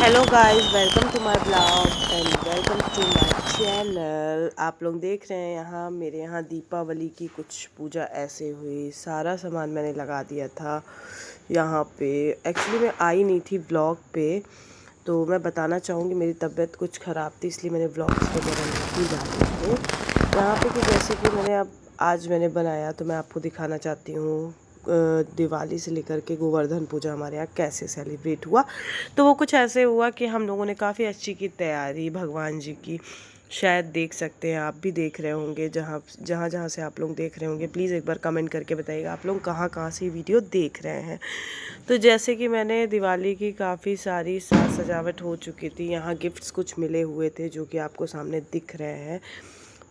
Hello guys, welcome to my blog and welcome to my channel. आप लोग देख रहे हैं यहाँ मेरे यहाँ दीपावली की कुछ पूजा ऐसे हुई। सारा सामान मैंने लगा दिया था यहाँ पे। एक्चुअली मैं आई नहीं थी ब्लॉग पे, तो मैं बताना चाहूँगी मेरी तबीयत कुछ ख़राब थी, इसलिए मैंने ब्लॉग्स वगैरह नहीं डाले थे यहाँ पे। कि जैसे कि आज मैंने बनाया, तो मैं आपको दिखाना चाहती हूँ दिवाली से लेकर के गोवर्धन पूजा हमारे यहाँ कैसे सेलिब्रेट हुआ। तो वो कुछ ऐसे हुआ कि हम लोगों ने काफ़ी अच्छी की तैयारी भगवान जी की। शायद देख सकते हैं, आप भी देख रहे होंगे, जहाँ जहाँ जहाँ से आप लोग देख रहे होंगे प्लीज़ एक बार कमेंट करके बताइएगा आप लोग कहाँ कहाँ से वीडियो देख रहे हैं। तो जैसे कि मैंने दिवाली की काफ़ी सारी साज सजावट हो चुकी थी। यहाँ गिफ्ट्स कुछ मिले हुए थे जो कि आपको सामने दिख रहे हैं।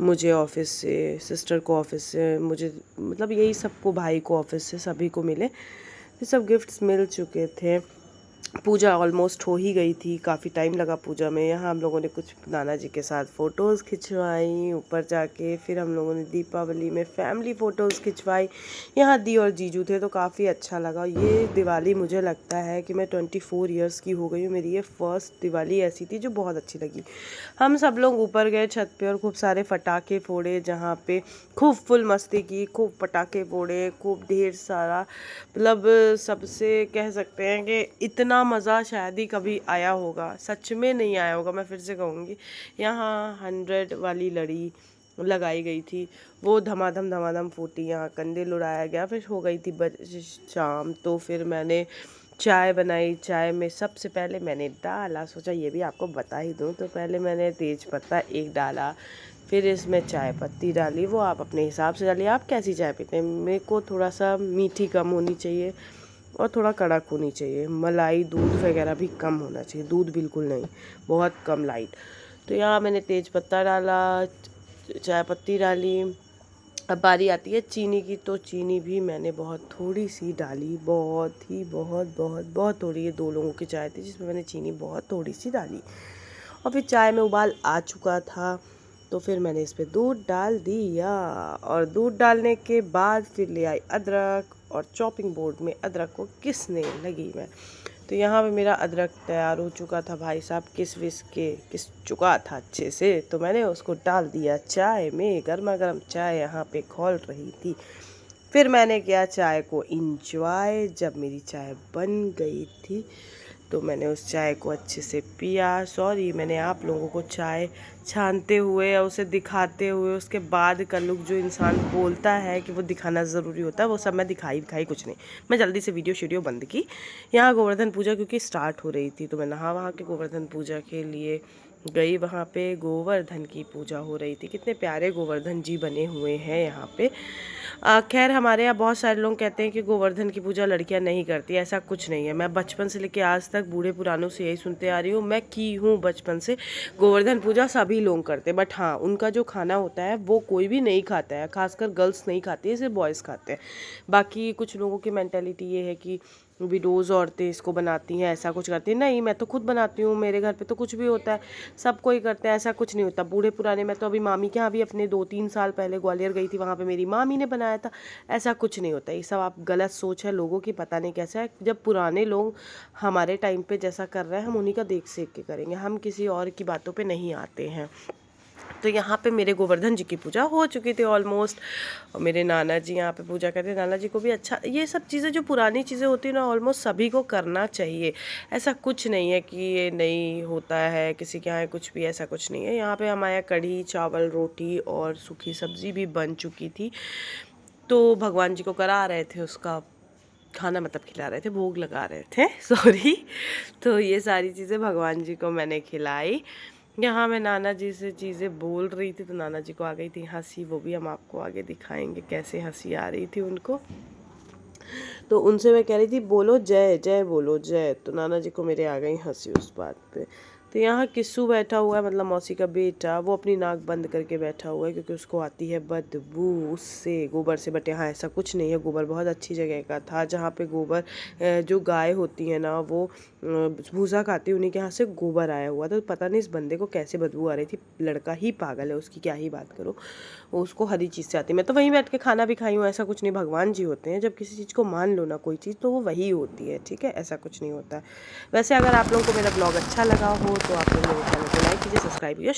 मुझे ऑफिस से, सिस्टर को ऑफिस से, मुझे मतलब यही सबको, भाई को ऑफिस से, सभी को मिले। ये सब गिफ्ट्स मिल चुके थे। पूजा ऑलमोस्ट हो ही गई थी, काफ़ी टाइम लगा पूजा में। यहाँ हम लोगों ने कुछ नाना जी के साथ फ़ोटोज़ खिंचवाई ऊपर जाके। फिर हम लोगों ने दीपावली में फैमिली फ़ोटोज़ खिंचवाई। यहाँ दी और जीजू थे, तो काफ़ी अच्छा लगा। ये दिवाली मुझे लगता है कि मैं 24 इयर्स की हो गई हूँ, मेरी ये फर्स्ट दिवाली ऐसी थी जो बहुत अच्छी लगी। हम सब लोग ऊपर गए छत पे और खूब सारे पटाखे फोड़े, जहाँ पे खूब फुल मस्ती की, खूब पटाखे फोड़े, खूब ढेर सारा। मतलब सबसे कह सकते हैं कि इतना मज़ा शायद ही कभी आया होगा, सच में नहीं आया होगा। मैं फिर से कहूँगी, यहाँ 100 वाली लड़ी लगाई गई थी, वो धमाधम फूटी। यहाँ कंडील उड़ाया गया। फिर हो गई थी शाम, तो फिर मैंने चाय बनाई। चाय में सबसे पहले मैंने डाला, सोचा ये भी आपको बता ही दूँ, तो पहले मैंने तेज पत्ता एक डाला, फिर इसमें चाय पत्ती डाली। वो आप अपने हिसाब से डालिए, आप कैसी चाय पीते हैं। मेरे को थोड़ा सा मीठी कम होनी चाहिए और थोड़ा कड़क होनी चाहिए। मलाई दूध वगैरह भी कम होना चाहिए, दूध बिल्कुल नहीं, बहुत कम, लाइट। तो यहाँ मैंने तेज पत्ता डाला, चाय पत्ती डाली। अब बारी आती है चीनी की, तो चीनी भी मैंने बहुत थोड़ी सी डाली, बहुत ही बहुत थोड़ी। ये 2 लोगों की चाय थी जिसमें मैंने चीनी बहुत थोड़ी सी डाली। और फिर चाय में उबाल आ चुका था, तो फिर मैंने इस पर दूध डाल दिया। और दूध डालने के बाद फिर ले आई अदरक, और चॉपिंग बोर्ड में अदरक को घिसने लगी मैं। तो यहाँ पे मेरा अदरक तैयार हो चुका था, भाई साहब किस चुका था अच्छे से। तो मैंने उसको डाल दिया चाय में, गर्मा गर्म चाय यहाँ पे खौल रही थी। फिर मैंने किया चाय को इंजॉय। जब मेरी चाय बन गई थी, तो मैंने उस चाय को अच्छे से पिया। सॉरी, मैंने आप लोगों को चाय छानते हुए या उसे दिखाते हुए, उसके बाद का लुक जो इंसान बोलता है कि वो दिखाना ज़रूरी होता है, वो सब मैं दिखाई कुछ नहीं। मैं जल्दी से वीडियो बंद की। यहाँ गोवर्धन पूजा क्योंकि स्टार्ट हो रही थी, तो मैं नहा वहाँ के गोवर्धन पूजा के लिए गई। वहाँ पे गोवर्धन की पूजा हो रही थी। कितने प्यारे गोवर्धन जी बने हुए हैं यहाँ पे। खैर, हमारे यहाँ बहुत सारे लोग कहते हैं कि गोवर्धन की पूजा लड़कियाँ नहीं करती। ऐसा कुछ नहीं है। मैं बचपन से लेकर आज तक बूढ़े पुरानों से यही सुनते आ रही हूँ, मैं की हूँ बचपन से। गोवर्धन पूजा सभी लोग करते हैं, बट हाँ, उनका जो खाना होता है वो कोई भी नहीं खाता है, खासकर गर्ल्स नहीं खाती है, सिर्फ बॉयज़ खाते हैं। बाकी कुछ लोगों की मेंटालिटी ये है कि विडोज़ औरतें इसको बनाती हैं, ऐसा कुछ करती हैं। नहीं, मैं तो खुद बनाती हूँ, मेरे घर पे तो कुछ भी होता है सब कोई करते हैं, ऐसा कुछ नहीं होता। बूढ़े पुराने, मैं तो अभी मामी के यहाँ भी अपने 2-3 साल पहले ग्वालियर गई थी, वहाँ पे मेरी मामी ने बनाया था। ऐसा कुछ नहीं होता, ये सब आप गलत सोच है लोगों की, पता नहीं कैसा है। जब पुराने लोग हमारे टाइम पे जैसा कर रहे हैं, हम उन्हीं का देख सीख के करेंगे, हम किसी और की बातों पे नहीं आते हैं। तो यहाँ पे मेरे गोवर्धन जी की पूजा हो चुकी थी ऑलमोस्ट, और मेरे नाना जी यहाँ पे पूजा करते हैं। नाना जी को भी अच्छा, ये सब चीज़ें जो पुरानी चीज़ें होती हैं ना, ऑलमोस्ट सभी को करना चाहिए। ऐसा कुछ नहीं है कि ये नहीं होता है किसी के यहाँ, कुछ भी ऐसा कुछ नहीं है। यहाँ पे हमारे यहाँ कढ़ी चावल रोटी और सूखी सब्ज़ी भी बन चुकी थी, तो भगवान जी को करा रहे थे उसका खाना, मतलब खिला रहे थे, भोग लगा रहे थे सॉरी। तो ये सारी चीज़ें भगवान जी को मैंने खिलाई। यहाँ मैं नाना जी से चीज़ें बोल रही थी, तो नाना जी को आ गई थी हंसी, वो भी हम आपको आगे दिखाएंगे कैसे हंसी आ रही थी उनको। तो उनसे मैं कह रही थी बोलो जय जय, बोलो जय, तो नाना जी को मेरे आ गई हंसी उस बात पे। तो तो यहाँ किस्सू बैठा हुआ है, मतलब मौसी का बेटा, वो अपनी नाक बंद करके बैठा हुआ है क्योंकि उसको आती है बदबू उससे, गोबर से। बट यहाँ ऐसा कुछ नहीं है, गोबर बहुत अच्छी जगह का था जहाँ पे गोबर जो गाय होती है ना वो भूसा खाती है, उन्हीं के यहाँ से गोबर आया हुआ था। तो पता नहीं इस बंदे को कैसे बदबू आ रही थी, लड़का ही पागल है, उसकी क्या ही बात करो, उसको हर ही चीज़ से आती है। मैं तो वहीं बैठ के खाना भी खाई हूँ, ऐसा कुछ नहीं। भगवान जी होते हैं, जब किसी चीज़ को मान लो ना कोई चीज़, तो वो वही होती है, ठीक है, ऐसा कुछ नहीं होता है। वैसे अगर आप लोगों को मेरा ब्लॉग अच्छा लगा हो तो आप लोग मेरे चैनल को लाइक कीजिए, सब्सक्राइब कीजिए।